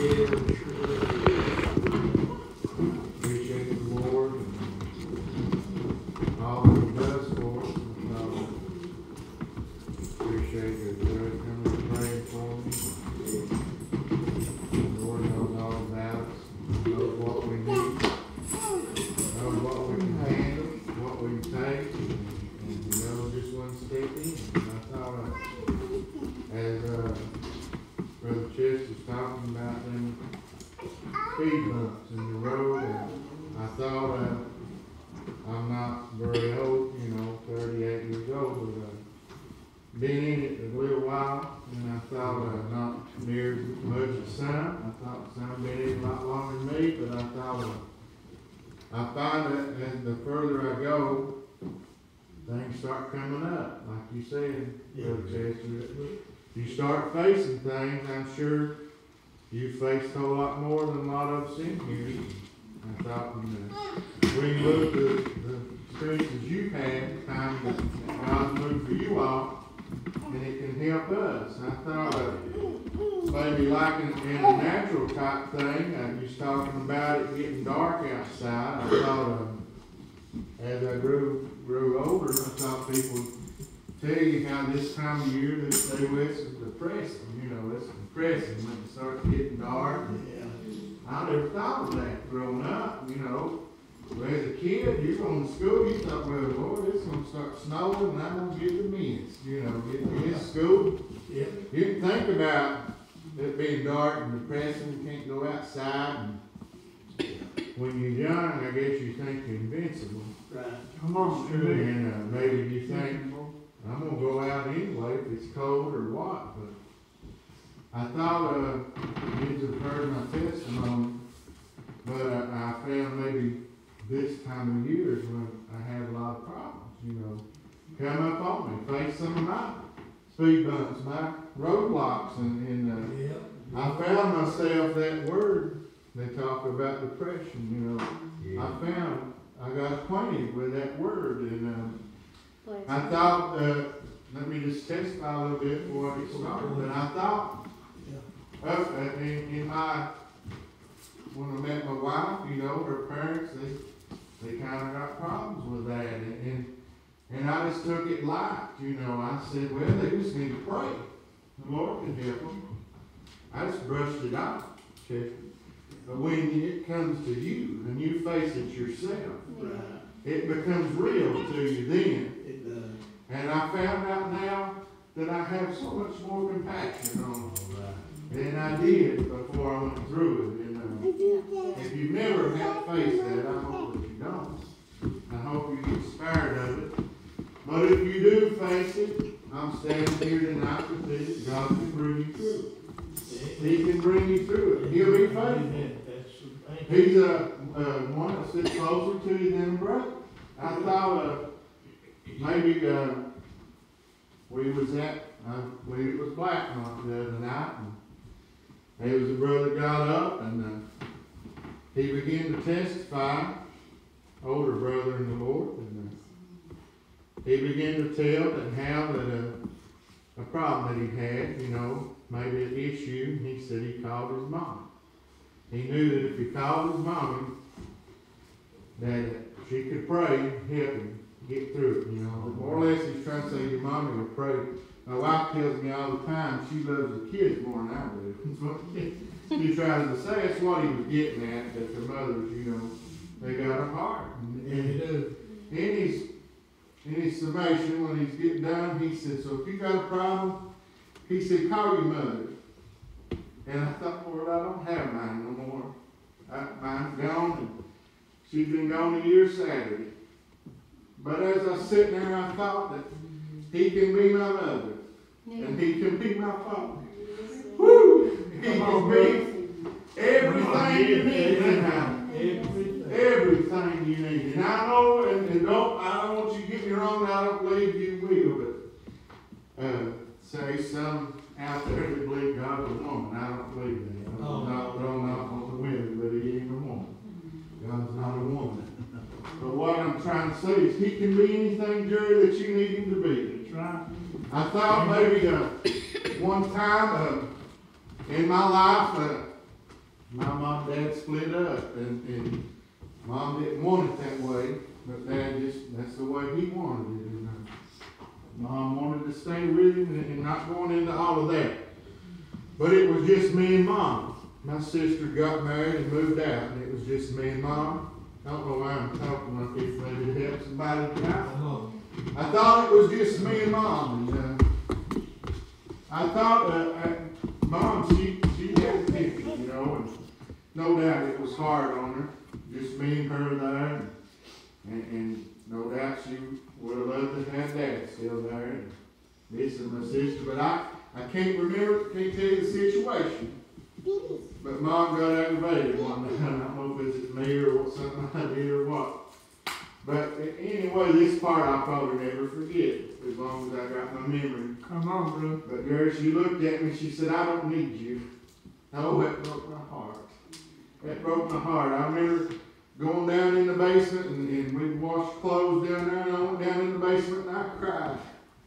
Appreciate the Lord and all that He does for us. Appreciate the Lord coming and praying for me. The Lord knows all about us, knows what we need, knows what we can handle, what we can take, and just one step in. And I thought, as Brother Chess was talking about them speed bumps in the road, and I thought, I'm not very old, 38 years old, but been in it a little while, and I thought not near as much as some. I thought some been in it a lot longer than me, but I thought I find that as the further I go, things start coming up, like you said, Brother Chester. You start facing things, I'm sure you faced a whole lot more than a lot of us in here. I thought, we can look at the experiences you've had, the time that God's moved for you all, and it can help us. I thought maybe like in a natural type thing, you was talking about it getting dark outside. I thought as I grew older, I thought people would tell you how this time of year they say, well, it's depressing. It's depressing when it starts getting dark. I never thought of that growing up. Well, as a kid, you're going to school, you thought, well, Lord, it's going to start snowing and I'm going to get the mints, get to this school. You didn't think about it being dark and depressing, you can't go outside. And when you're young, I guess you think you're invincible. Right. Come on, and maybe you think, I'm going to go out anyway if it's cold or what. But I thought you'd have heard my testimony, but I found maybe this time of year is when I had a lot of problems, come up on me, face some of my speed bumps, my roadblocks, and I found myself that word they talk about depression, I got acquainted with that word, and I thought, let me just testify a little bit before I get started, but I thought, when I met my wife, her parents, they kind of got problems with that, and I just took it light, I said, well, they just need to pray. The Lord can help them. I just brushed it off. But when it comes to you, and you face it yourself, it becomes real to you then. It does. And I found out now that I have so much more compassion on them than I did before I went through it. If you've never had faced that, I hope that you don't. I hope you get spared of it. But if you do face it, I'm standing here tonight to say that God can bring you through it. He can bring you through it. He'll be faithful. He's one that sits closer to you than a brother. I thought maybe we was at, I believe it was Blackmont the other night, and there was a brother got up and he began to testify, older brother in the Lord, and he began to tell that how that a problem that he had, maybe an issue. He said he called his mom. He knew that if he called his mommy, that she could pray and help him get through it. More or less he's trying to say your mommy will pray. My wife tells me all the time she loves the kids more than I do. That's what he's trying to say. That's what he was getting at, that the mothers, they got a heart. And in his summation, when he's getting done, he said, so if you got a problem, he said, call your mother. And I thought, Lord, I don't have mine no more. Mine's gone, and she's been gone a year Saturday. But as I was sitting there, I thought that he can be my mother, and he can be my father. Woo! He can be everything you need in house. Everything you need. And I know, I don't want you to get me wrong, I don't believe you will, but say some out there that believe God's a woman. I don't believe that. I'm not throwing off on the women, but he ain't a woman. God's not a woman. But what I'm trying to say is he can be anything, Jerry, that you need him to be. That's right. I thought maybe one time in my life my mom and dad split up, and Mom didn't want it that way, but Dad that's the way he wanted it. And Mom wanted to stay with him and not going into all of that. But it was just me and Mom. My sister got married and moved out, and it was just me and Mom. I don't know why I'm talking like this, maybe to help somebody tonight. I thought it was just me and Mom. And I thought Mom, she had a ticket, you know, and no doubt it was hard on her. Just me and her there, and no doubt she would have loved to have Dad still there, and this is my sister, but I can't remember, can't tell you the situation, but Mom got aggravated one night. I don't know if it's me or what, something I did or what, but anyway, this part I'll probably never forget, as long as I got my memory. Come on, bro. But girl, she looked at me, she said, I don't need you. Oh, that broke my heart. That broke my heart. I remember going down in the basement and we'd wash clothes down there, and I went down in the basement and I cried.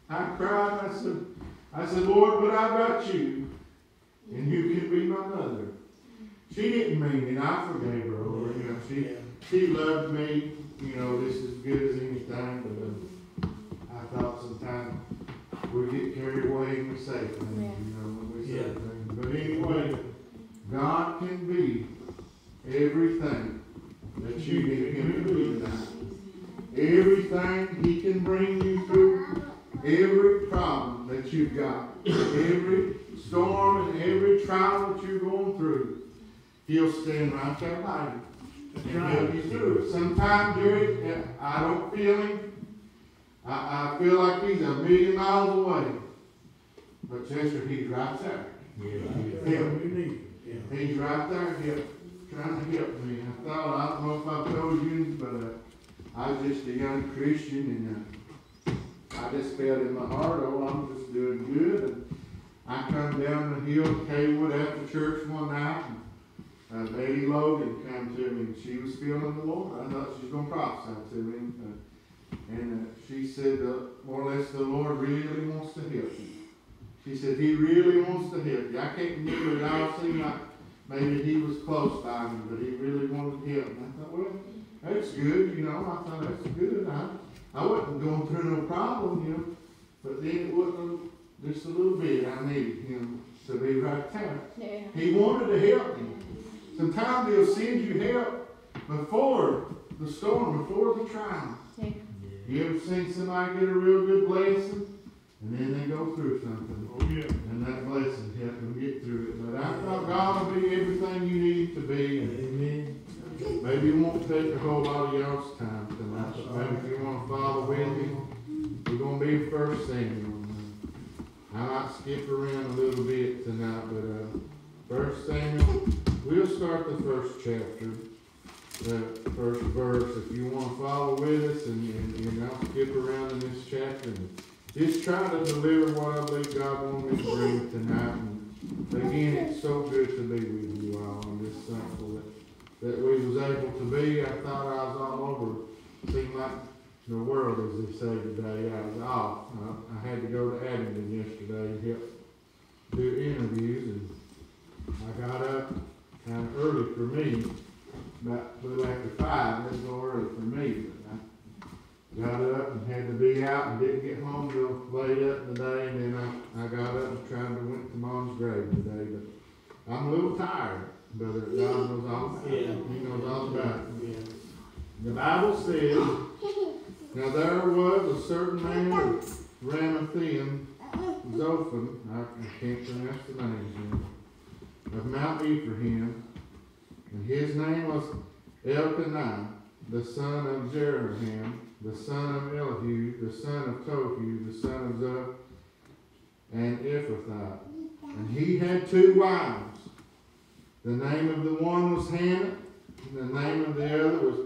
I cried and I said, Lord, but I got you, and you can be my mother. She didn't mean it. I forgave her over. You know, she loved me, you know, just as good as anything, but I thought sometimes we get carried away and we say things, you know, when we say things. But anyway, God can be everything that you need him to be tonight. Everything he can bring you through, every problem that you've got, every storm and every trial that you're going through, he'll stand right there by you and help you through it. Sometimes, Jerry, I don't feel him. I feel like he's a million miles away. But Chester, he's right there. He's right there trying to help me. I don't know if I've told you, but I was just a young Christian, and I just felt in my heart, oh, I'm just doing good. And I come down the hill to Haywood after church one night, and Lady Logan came to me, and she was feeling the Lord. I thought she was going to prophesy to me. And she said, more or less, the Lord really wants to help you. She said, he really wants to help you. I can't remember, it all seemed like maybe he was close by me, but he really wanted to help me. I thought, well, that's good, you know. I thought, that's good. I wasn't going through no problem, you know. But then it wasn't just a little bit. I needed him to be right there. Yeah. He wanted to help me. Sometimes he'll send you help before the storm, before the trial. Yeah. You ever seen somebody get a real good blessing, and then they go through something? Oh, yeah. And that blessing helped them get through it. But I thought God will be everything you need to be. Amen. Maybe it won't take a whole lot of y'all's time tonight. But maybe if you want to follow with me, we're going to be 1 Samuel. I might skip around a little bit tonight, but 1 Samuel, we'll start the first chapter. The first verse, if you want to follow with us, and I'll skip around in this chapter and just try to deliver what I believe God wants me to bring tonight. And again, it's so good to be with you all. I'm just thankful that we was able to be. I thought I was all over. Seemed like the world, as they say today. I was off. I had to go to Abingdon yesterday to help do interviews, and I got up kind of early for me. About a little after 5, that's a little early for me, but I got up and had to be out and didn't get home till late up in the day, and then I got up and tried to went to Mom's grave today, but I'm a little tired, but God knows all about it. He knows all about it. The Bible says, now there was a certain man of Ramathaim, Zophim, I can't pronounce the name, of Mount Ephraim, and his name was Elkanah, the son of Jeraham, the son of Elihu, the son of Tohu, the son of Zoph, and Ephrathah. And he had 2 wives. The name of the one was Hannah, and the name of the other was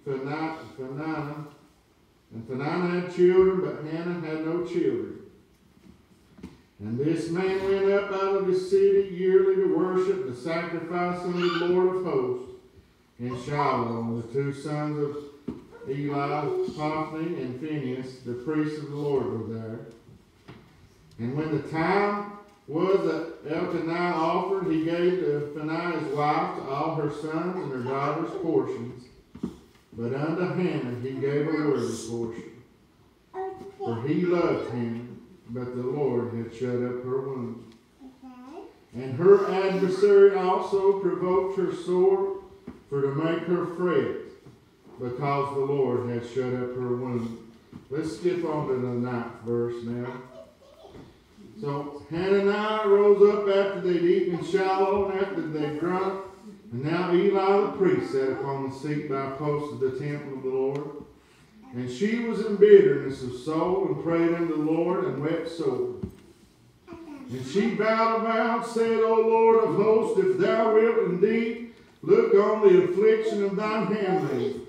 Peninnah. And Peninnah had children, but Hannah had no children. And this man went up out of the city yearly to worship the sacrifice unto the Lord of hosts in Shiloh. The 2 sons of Eli, Hophni and Phinehas, the priests of the Lord, were there. And when the time was that Elkanah offered, he gave to Phinehas' wife, to all her sons and her daughters portions. But unto Hannah he gave a worthy portion. For he loved Hannah, but the Lord had shut up her womb. And her adversary also provoked her sore, for to make her fret, because the Lord had shut up her womb. Let's skip on to the 9th verse now. So Hananiah rose up after they'd eaten in Shiloh, and after they'd drunk. And now Eli the priest sat upon the seat by a post of the temple of the Lord. And she was in bitterness of soul, and prayed unto the Lord, and wept sore. And she vowed a vow, and said, O Lord of hosts, if thou wilt indeed look on the affliction of thine handmaid,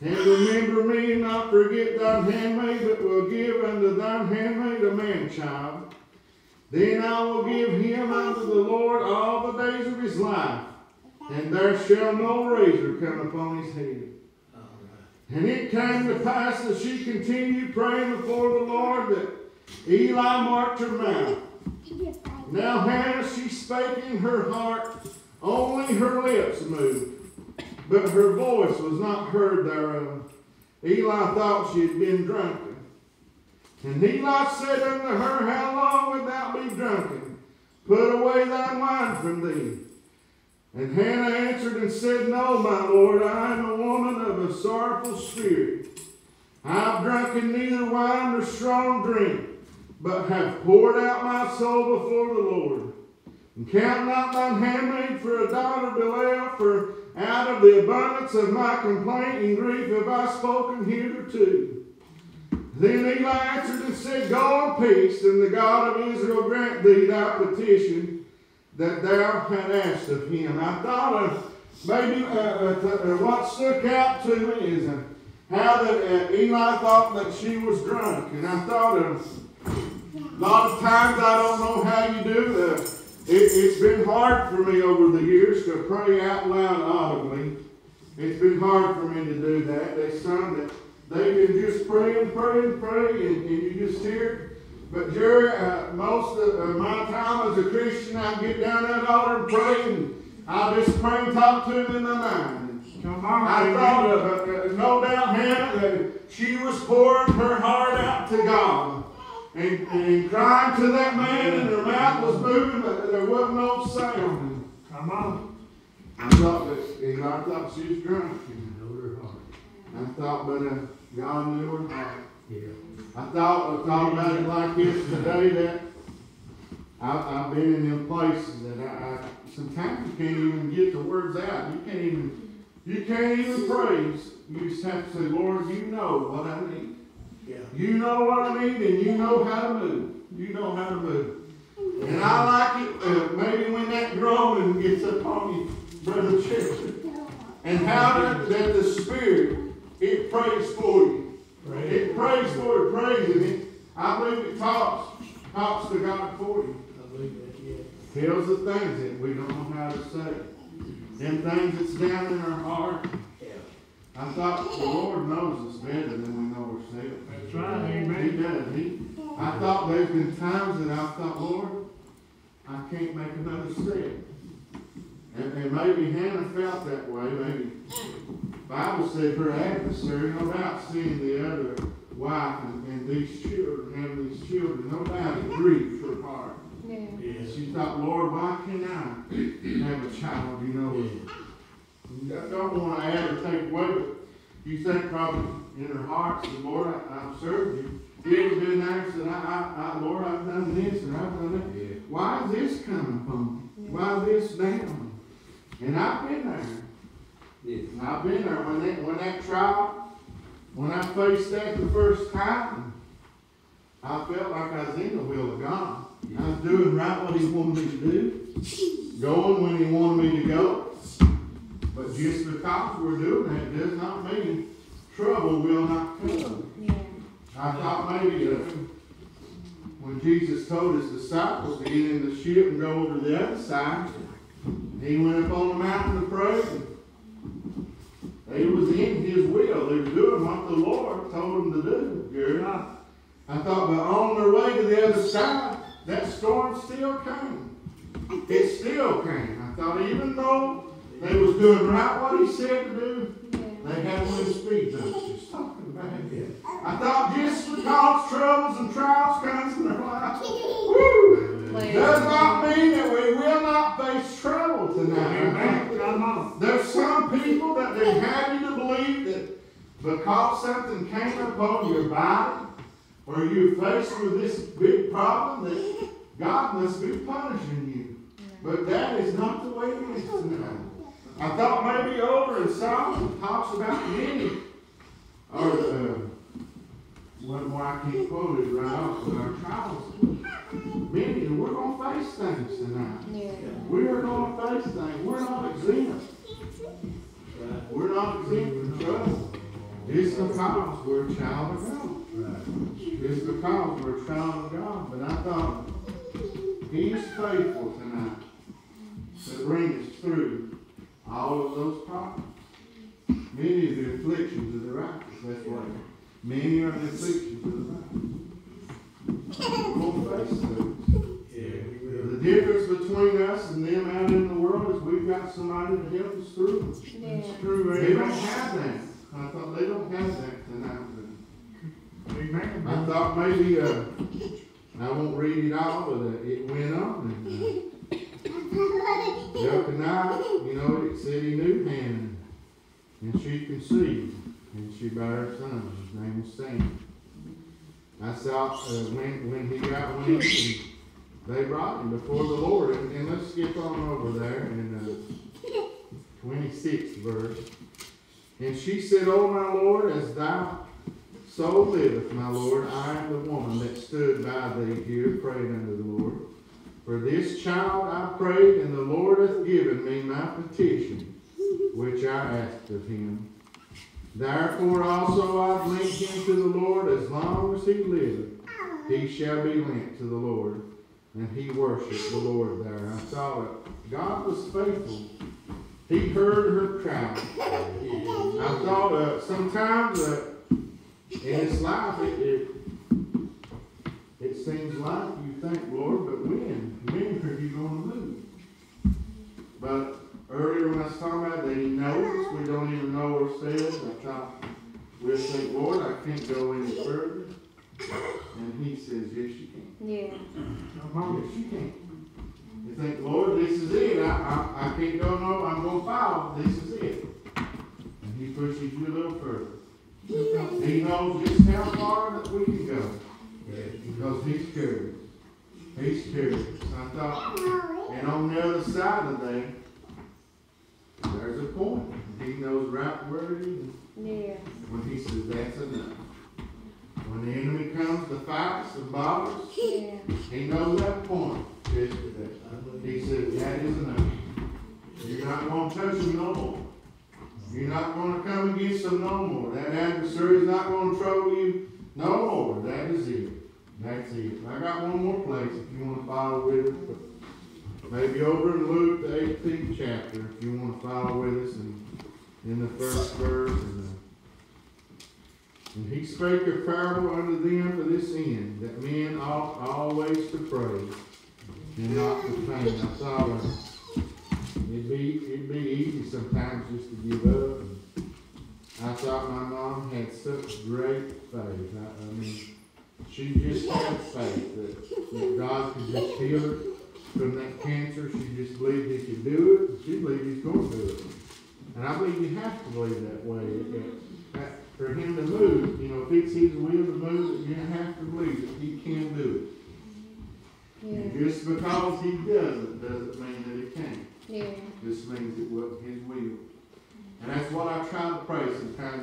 and remember me, and not forget thine handmaid, but will give unto thine handmaid a man-child, then I will give him unto the Lord all the days of his life, and there shall no razor come upon his head. And it came to pass as she continued praying before the Lord that Eli marked her mouth. Now Hannah, she spake in her heart, only her lips moved, but her voice was not heard thereof. Eli thought she had been drunken. And Eli said unto her, How long wilt thou be drunken? Put away thine wine from thee. And Hannah answered and said, No, my Lord, I am a woman of a sorrowful spirit. I have drunken neither wine nor strong drink, but have poured out my soul before the Lord. And count not thine handmaid for a daughter of Belial, for out of the abundance of my complaint and grief have I spoken hitherto. Then Eli answered and said, Go in peace, and the God of Israel grant thee thy petition that thou had asked of him. I thought of maybe what stuck out to me is how that Eli thought that she was drunk. And I thought of a lot of times, I don't know how you do that. It's been hard for me over the years to pray out loud audibly. It's been hard for me to do that. There's some that they can just pray, and you just hear it. But Jerry, most of my time as a Christian, I get down that altar and pray, and I just pray and talk to him in my mind. I thought of no doubt Hannah that she was pouring her heart out to God. And crying to that man, and her mouth was moving, but there wasn't no sound. Come on. I thought she was drunk. I thought, but God knew her heart. Yeah. I thought about it like this today, that I've been in them places that I sometimes you can't even get the words out. You can't even praise. You just have to say, Lord, you know what I need. Yeah. You know what I need, and you know how to move. You know how to move. And I like it, maybe when that groaning gets upon you, Brother Chester, and how that the Spirit, it prays for you. Right. It prays for you, praising it. I believe it talks to God for you. I believe that, yeah. Tells the things that we don't know how to say. Them things that's down in our heart. I thought the Lord knows us better than we know ourselves. That's right, amen. He does. I thought there's been times that I thought, Lord, I can't make another step. And maybe Hannah felt that way. Maybe the Bible said her adversary, no doubt seeing the other wife and these children, having these children, no doubt it grieved her heart. Yeah. She thought, Lord, why can't I have a child, you know? I don't want to add or take away, but you think probably in her heart, said, Lord, I've served you. You ever been there and said, Lord, I've done this and I've done that. Yeah. Why is this coming upon me? Why is this down? And I've been there. Yeah. I've been there when that trial, when I faced that the first time, I felt like I was in the will of God. Yeah. I was doing right what He wanted me to do, going when He wanted me to go. But just because we're doing that does not mean trouble will not come. Yeah. I thought maybe when Jesus told His disciples to get in the ship and go over to the other side, He went up on the mountain to pray. They was in His will. They were doing what the Lord told them to do. I thought, but on their way to the other side, that storm still came. It still came. I thought even though they was doing right what he said to do, they had one of the speed bumps. Just talking about it. I thought just because troubles and trials comes in their life, does not mean that we will not face trouble tonight. There's some people that they have you to believe that because something came upon your body, or you're faced with this big problem, that God must be punishing you. But that is not the way it is tonight. I thought maybe over in Solomon talks about many, or one more I can't quote it right off, but our trials. Many, and we're going to face things tonight. Yeah. We are going to face things. We're not exempt. We're not exempt from trouble. It's because we're a child of God. It's because we're a child of God. But I thought, He's faithful tonight to bring us through all of those problems. Many of the afflictions of the righteous, that's what many are the afflictions of the righteous. We're going to face those. The difference between us and them out in the world is we've got somebody to help us through. They don't have that. I thought they don't have that tonight. I thought maybe, I won't read it all, but it went on. And Elkanah, you know, it said he knew Hannah. And she conceived. And she bare a son. His name was Samuel. I saw when he got wind, they brought him before the Lord. And let's skip on over there in 26th verse. And she said, O my Lord, as thou so liveth, my Lord, I am the woman that stood by thee here, prayed unto the Lord. For this child I prayed, and the Lord hath given me my petition, which I asked of him. Therefore also I lent him to the Lord as long as he liveth. He shall be lent to the Lord. And he worshiped the Lord there. I saw that God was faithful. He heard her cry. I thought sometimes in his life it seems like you think, Lord, but when are you going to move? But earlier when I was talking about that he knows, we don't even know what it says, I thought we'll think, Lord, I can't go any further. And he says, yes, you can. Yeah. Yes, you can. You think, Lord, this is it. I can't go no, I'm going to follow. This is it. And he pushes you a little further. He knows just how far that we can go. Because he's curious. He's curious. I thought, and on the other side of that, there's a point. He knows right where it is. Yeah. When he says that's enough. When the enemy comes to fight us and bother us, he knows that point. He says, that is enough. You're not going to touch him no more. You're not going to come against him no more. That adversary is not going to trouble you no more. That is it. That's it. I got one more place if you want to follow with us. Maybe over in Luke, the 18th chapter, if you want to follow with us in the first verse. And he spake a parable unto them for this end, that men ought always to pray and not to faint. I thought it'd be easy sometimes just to give up. And I thought my mom had such great faith. I mean, she just had faith that God could just heal her from that cancer. She just believed He could do it. She believed He's going to do it. And I believe you have to believe that way. For Him to move, you know, if it's His will to move, you have to believe that He can do it. Yeah. And just because He doesn't mean that He can't. Yeah. Just means it wasn't His will. And that's what I try to pray sometimes.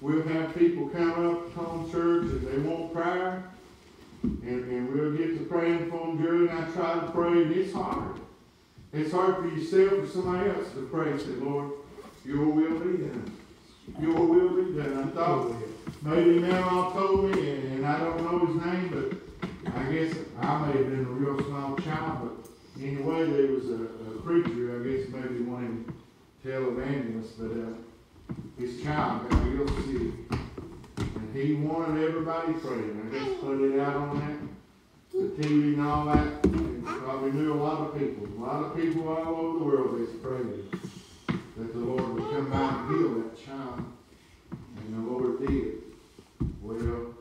We'll have people come up to home church and they want prayer. And we'll get to praying for them during. I try to pray, and it's hard. It's hard for yourself or somebody else to pray and say, Lord, your will be done. Your will be done. I thought maybe Mama told me, and I don't know his name, but I guess I may have been a real small child, but anyway, there was a preacher, I guess maybe one of them televangelists, but his child got real sick. And he wanted everybody praying. I just put it out on the TV and all that. And probably knew a lot of people. A lot of people all over the world that's prayed that the Lord would come by and heal that child. And the Lord did. Well,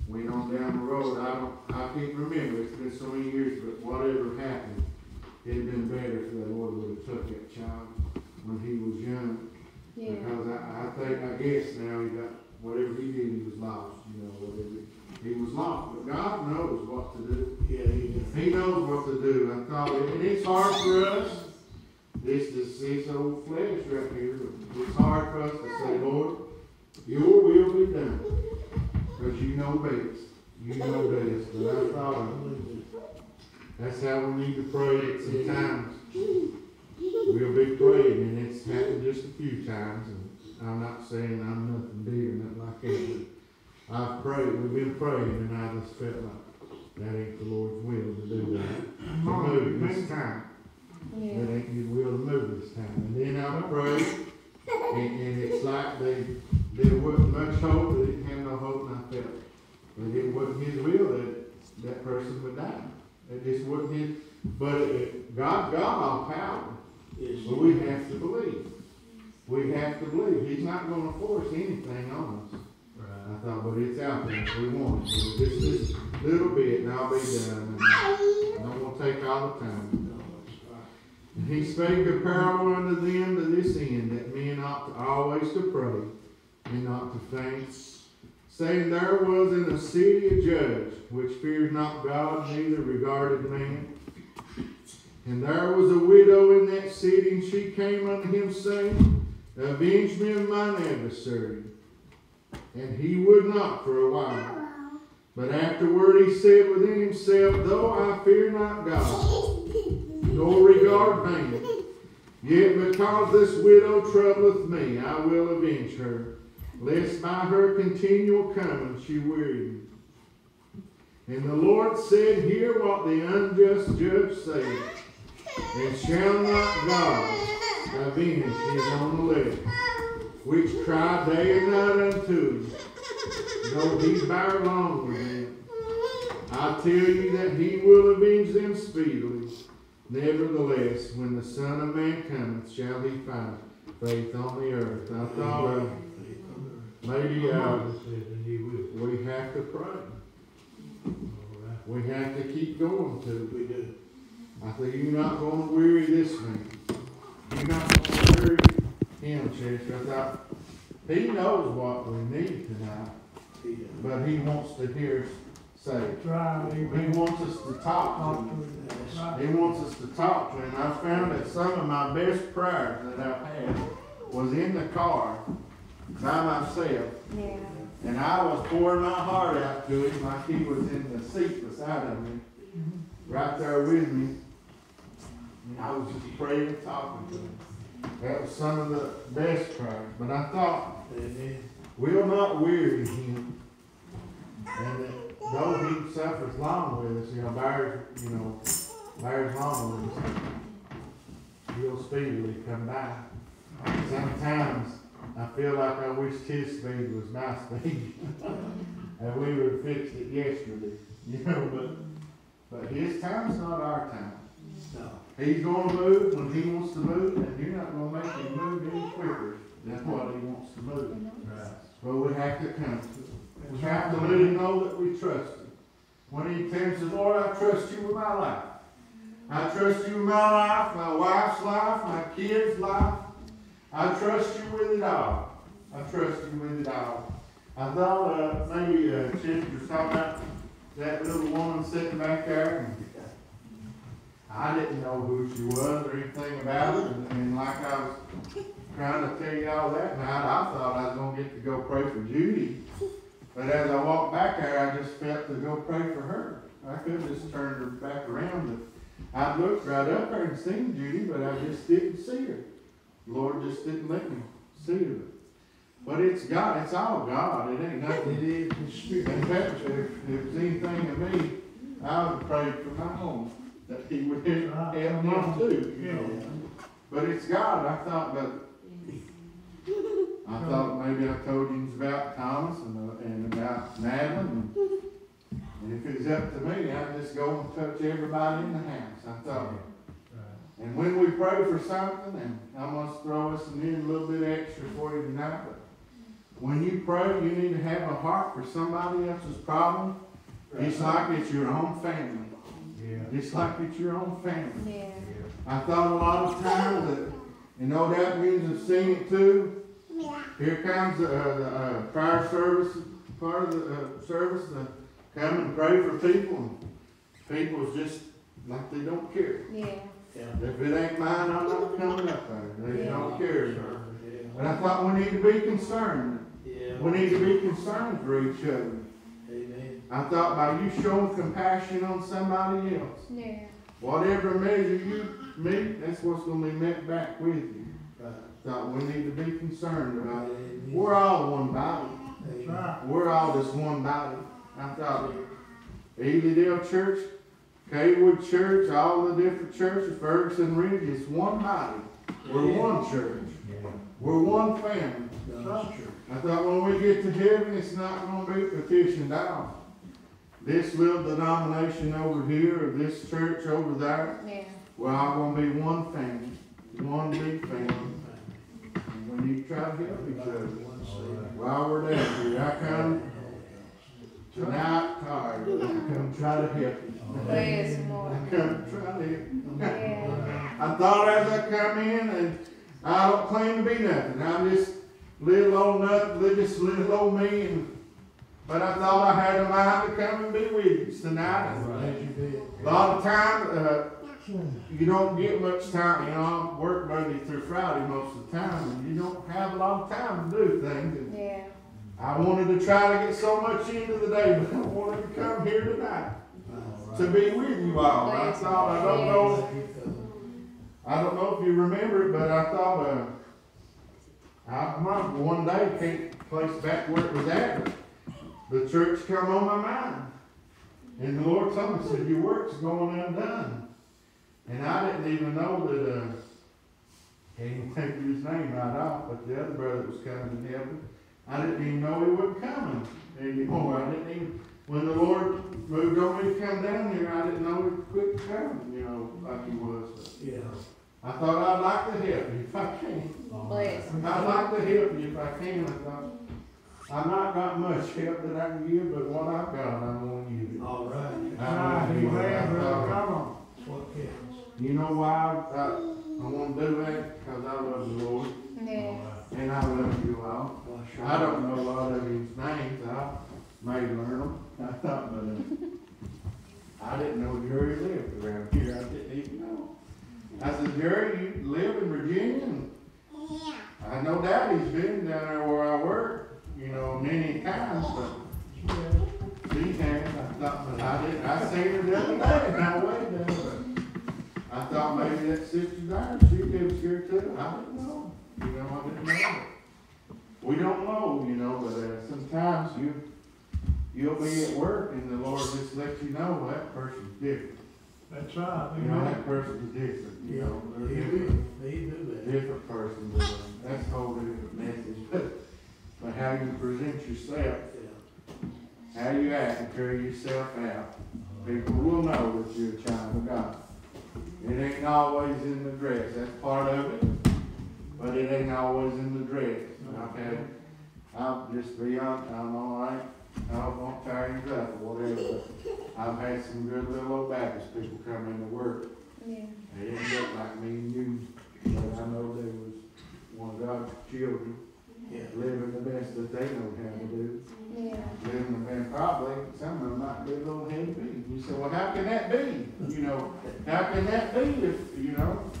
went on down the road. I can't remember. It's been so many years, but whatever happened, it'd been better if the Lord would have took that child when he was young. Yeah. Because I guess now he got, whatever he did, he was lost. You know, whatever. He was lost. But God knows what to do. Yeah, he knows what to do. I thought, and it's hard for us. This old flesh right here. It's hard for us to say, Lord, your will be done. Because you know best. You know best. But I thought that's how we need to pray sometimes. We'll be praying, and it's happened just a few times. And I'm not saying I'm nothing big or nothing like that, but I've prayed. We've been praying, and I just felt like that ain't the Lord's will to do that. To move this time. Yeah. That ain't His will to move this time. And then I prayed, and it's like there wasn't much hope. They didn't have no hope, and I felt that it wasn't His will that that person would die. It just wasn't His. But God got all power. Yes. But we have to believe. We have to believe. He's not going to force anything on us. Right. I thought, but it's out there if we want it. So just this little bit, and I'll be done. And I'm going to take all the time. And he spake a parable unto them to this end, that men ought to always to pray, and not to faint, saying, there was in a city a judge, which feared not God, neither regarded man. And there was a widow in that city, and she came unto him, saying, avenge me of mine adversary. And he would not for a while. But afterward he said within himself, though I fear not God, nor regard man, yet because this widow troubleth me, I will avenge her, lest by her continual coming she weary me. And the Lord said, hear what the unjust judge saith, and shall not God avenge his own elect, which cry day and night unto him, though he bear long with them? I tell you that he will avenge them speedily. Nevertheless, when the Son of Man cometh, shall he find faith on the earth? I thought maybe we have to pray. We have to keep going till we do. I think you're not going to weary this man. You're not going to weary him, Chester. I thought he knows what we need tonight, but he wants to hear us say it. He wants us to talk to him. He wants us to talk to him. I found that some of my best prayers that I've had was in the car by myself. Yeah. And I was pouring my heart out to him like he was in the seat beside of me, right there with me. And I was just praying and talking to him. That was some of the best prayers. But I thought, we'll not weary him. And that though he suffers long with us, bears long with us, he'll speedily come by. Sometimes I feel like I wish his speed was my speed. And we would have fixed it yesterday. But his time's not our time. No. He's going to move when he wants to move, and you're not going to make him move any quicker than what he wants to move. Right. But we have to come to him. We have to let him know that we trust him. When he tells us, Lord, I trust you with my life. I trust you with my life, my wife's life, my kids' life. I trust you with it all. I trust you with it all. I thought maybe Chester was talking about that little woman sitting back there. And I didn't know who she was or anything about it. And like I was trying to tell you all that night, I thought I was going to get to go pray for Judy. But as I walked back there, I just felt to go pray for her. I could have just turned her back around. I looked right up there and seen Judy, but I just didn't see her. The Lord just didn't let me see her. But it's God. It's all God. It ain't nothing. It is His Spirit. In fact, if it was anything of me, I would pray for my home that He would help them too. But it's God. I thought maybe I told you about Thomas and about Madeline. And if it was up to me, I'd just go and touch everybody in the house. I thought. And when we pray for something, and I'm going to throw us in a little bit extra for you tonight, but when you pray, you need to have a heart for somebody else's problem. It's like it's your own family. Yeah. It's like it's your own family. Yeah. I thought a lot of times that, and no doubt you have seen it too. Yeah. Here comes the fire service, part of the service, to come and pray for people. And people's just like they don't care. Yeah. Yeah. If it ain't mine, I'm not coming up there. They don't care. Yeah. But I thought we need to be concerned. Yeah. We need to be concerned for each other. Amen. I thought by you showing compassion on somebody else, yeah, whatever measure you meet, that's what's going to be met back with you. Right. I thought we need to be concerned about it. Amen. We're all one body. Amen. We're all just one body. I thought Elydale Church, Kaywood Church, all the different churches, Ferguson Ridge, it's one body. We're one church. We're one family. I thought when we get to heaven, it's not going to be petitioned out. This little denomination over here, or this church over there, yeah, we're all going to be one family, one big family. And we need to try to help each other. While we're down here, I come tonight tired. I come try to help you. Yes, Lord. I come try to help you. Yeah. I thought as I come in, and I don't claim to be nothing. I'm just little old nothing, just little old me. But I thought I had a mind to come and be with you tonight. A lot of times, you don't get much time. You know, I work Monday through Friday most of the time, and you don't have a lot of time to do things. And yeah. I wanted to try to get so much into the day, but I wanted to come here tonight to be with you all. I thought, I don't know if you remember it, but I thought, I remember one day, can't place back where it was at, but the church come on my mind. And the Lord told me, said, your work's going undone. And I didn't even know that, can't even think of his name right off, but the other brother was coming to heaven. I didn't even know he wasn't coming anymore. I didn't even, when the Lord moved on me to come down here, I didn't know he'd quit coming, you know, like he was. But yeah. I thought I'd like to help you if I can. I'd like to help you if I can. I thought, I've not got much help that I can give, but what I've got, I'm going to give it. All right. You know why I want to do that? Because I love the Lord. Yeah. And I love you all. I don't know a lot of his names. I may learn them. I thought, but I didn't know Jerry lived around here. I didn't even know. I said, Jerry, you live in Virginia? Yeah. I know Daddy's been down there where I work, you know, many times, but she has. I thought, but I didn't. I seen her the other day, and I waited there, but I thought maybe that sister there, she lives here too. I didn't know. You know, I didn't know. We don't know, you know, but sometimes you'll be at work and the Lord just lets you know that person's different. That's right. You know, that person's different. You know, they're different person. That's a whole different message. But how you present yourself, how you act and carry yourself out, people will know that you're a child of God. It ain't always in the dress. That's part of it. But it ain't always in the dress. I'll just be honest, I'm all right. I won't tire you up or whatever. But I've had some good little old Baptist people come into work. Yeah. They didn't look like me and you, but I know they was one of God's children. Yeah. Living the best that they know how to do. Yeah. Living the best, probably some of them might be a little heavy. You say, well, how can that be? You know, how can that be if, you know,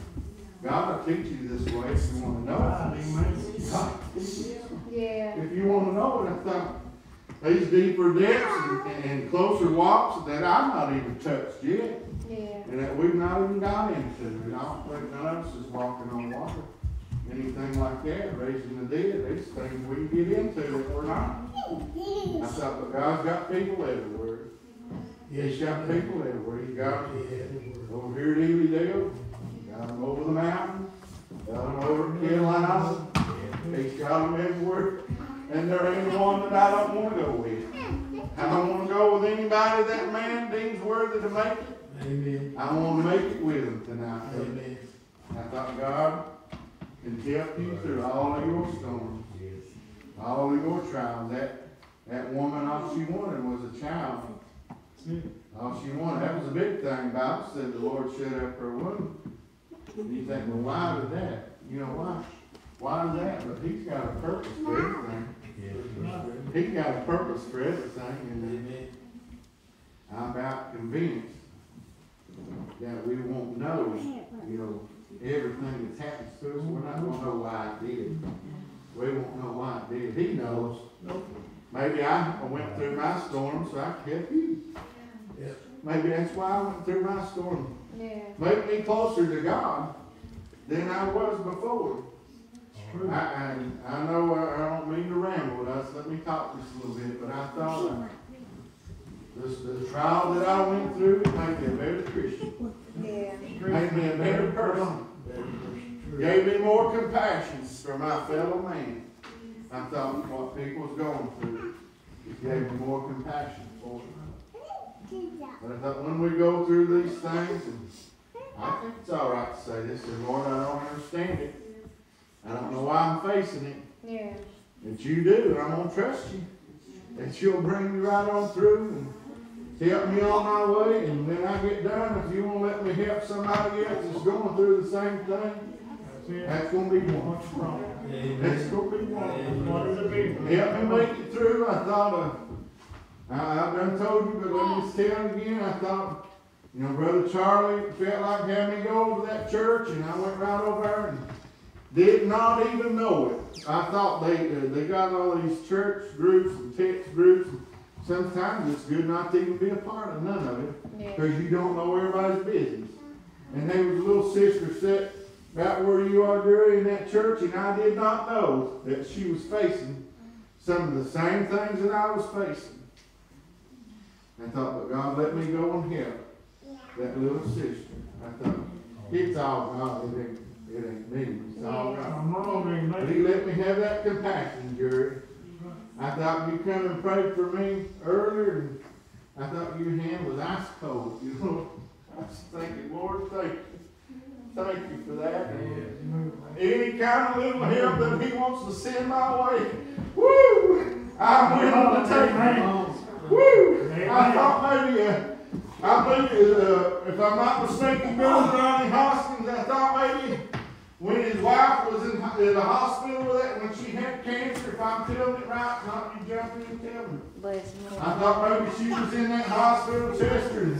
God will teach you this way if you want to know it. God teach you. Yeah. If you want to know it, I thought these deeper depths and closer walks that I've not even touched yet. Yeah. And that we've not even got into. And I don't think none of us is walking on water. Anything like that, raising the dead, these things we can get into that we're not. I thought, but God's got people everywhere. He's got people everywhere. He got them over here at Elydale. Got them over the mountain, got them over at Carolina. He's got them everywhere. And there ain't one that I don't want to go with. I don't want to go with anybody that man deems worthy to make it. Amen. I want to make it with him tonight. Amen. I thought God can help you through all of your storms, all of your trials. That woman, all she wanted was a child. All she wanted, that was a big thing. The Bible said the Lord shut up her womb. And you think, well, why did that? You know why? Why is that? But he's got a purpose for everything. He's got a purpose for everything. And I'm about convinced that we won't know, everything that's happened to us. We're not going to know why it did. We won't know why it did. He knows. Maybe I went through my storm so I could help you. Maybe that's why I went through my storm. Make me closer to God than I was before. I know I don't mean to ramble with us. Let me talk just a little bit. But I thought the trial that I went through made me a better Christian. Made me a better person. Gave me more compassion for my fellow man. I thought what people was going through. It gave me more compassion for them. But I thought when we go through these things, and I think it's all right to say this, and Lord, I don't understand it. I don't know why I'm facing it. But you do, and I'm going to trust you. That you'll bring me right on through and help me on my way. And when I get done, if you want to let me help somebody else that's going through the same thing, that's going to be one. That's going to be one. Help me make it through. I thought I've done told you, but let me just tell you again. I thought, Brother Charlie felt like having me go over to that church, and I went right over there and did not even know it. I thought they got all these church groups and text groups. And sometimes it's good not to even be a part of none of it, because you don't know everybody's business. And there was a little sister sat about where you are, Jerry, in that church, and I did not know that she was facing some of the same things that I was facing. I thought, but God, let me go and help that little sister. I thought, it's all God. It ain't me. It's all God. But He let me have that compassion, Jerry. I thought you come and prayed for me earlier, and I thought your hand was ice cold. I was thinking, Lord, thank you. Thank you for that. Any kind of little help that He wants to send my way, woo! I'm willing to take it. Woo! I thought maybe, if I'm not mistaken, Brother Ronnie Hoskins, I thought maybe when his wife was in the hospital with it, when she had cancer, if I'm telling it right, not you jump in and tell me. I thought maybe she was in that hospital, Chester, and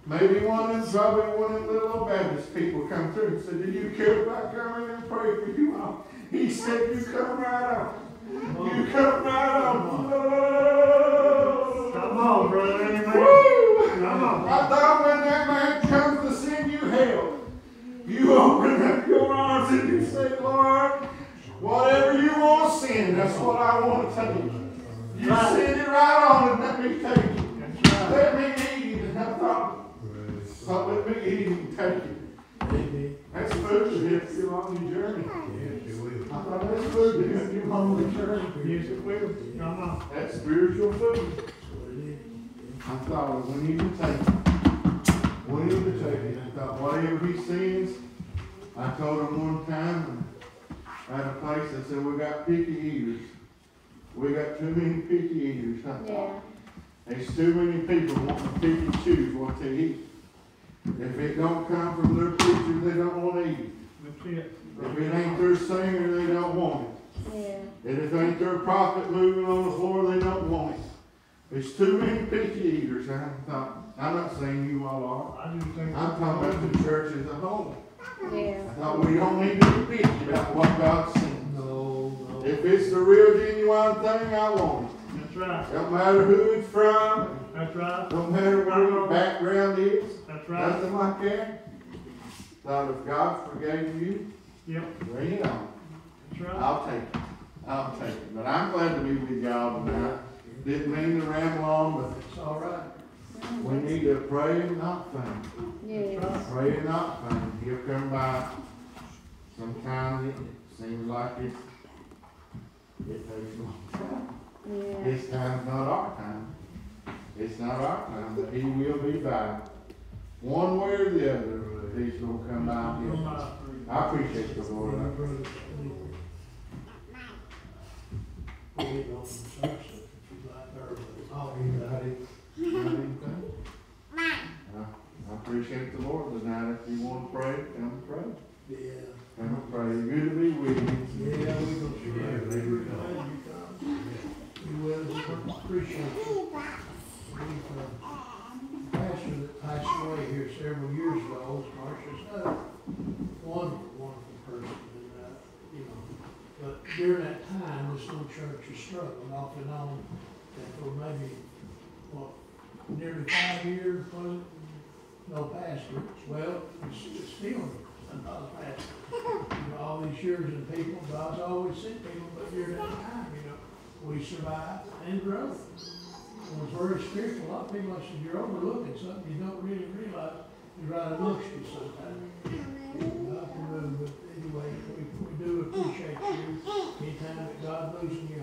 maybe one of them little old Baptist people come through and said, do you care if I come in and pray for you all? He said, you come right on. You come right on. Come on, brother. Woo! Come on. I thought when that man comes to send you help, you open up your arms and you say, Lord, whatever you want to send, that's what I want to take. You send it right on and let me take it. Let me eat it. And I thought, let me eat it and take it. That's food to help you on your journey. I thought that's food to help you on the journey. Yes, it will. Come on. That's spiritual food. I thought, we need to take it. We need to take it. I thought, whatever he sends, I told him one time, at a place, I said, we got picky eaters. We got too many picky eaters. I thought, there's too many people wanting to pick and choose what they eat. If it don't come from their preacher, they don't want to eat it. That's it. If it ain't their singer, they don't want it. And if it ain't their prophet moving on the floor, they don't want it. There's too many picky eaters. I thought, I'm not saying you all are. I'm talking about the church as a whole. I thought we don't need to be picky about what God sends. No. If it's the real genuine thing, I want it. That's right. Don't matter who it's from. That's right. Don't matter what your background is. That's right. Nothing like that. Thought if God forgave you, bring it on. That's right. I'll take it. I'll take it. But I'm glad to be with y'all tonight. Didn't mean to ramble on, but it's all right. We need to pray and not faint. Pray and not faint. He'll come by. Sometimes it seems like it takes a long time. This time's not our time. It's not our time, but he will be back. One way or the other, he's gonna come out here. I appreciate the Lord. I appreciate the Lord tonight. If you want to pray, come pray. Yeah. Come pray. Good to be with you. Yeah, we gonna share. We will appreciate you. We've pastor that passed away here several years ago, Marcia Snow. Wonderful, wonderful person. And, you know, but during that time, this little church has struggled off and on. And for maybe, nearly 5 years, was it? No pastor. Well, it's still not a pastor. You know, all these years and people, God's always sent people, but during that time, you know, we survived and grew. It was very spiritual. A lot of people, I said, you're overlooking something you don't really realize. You're right amongst you sometimes. God can move, but anyway, we do appreciate you. Anytime that God moves in your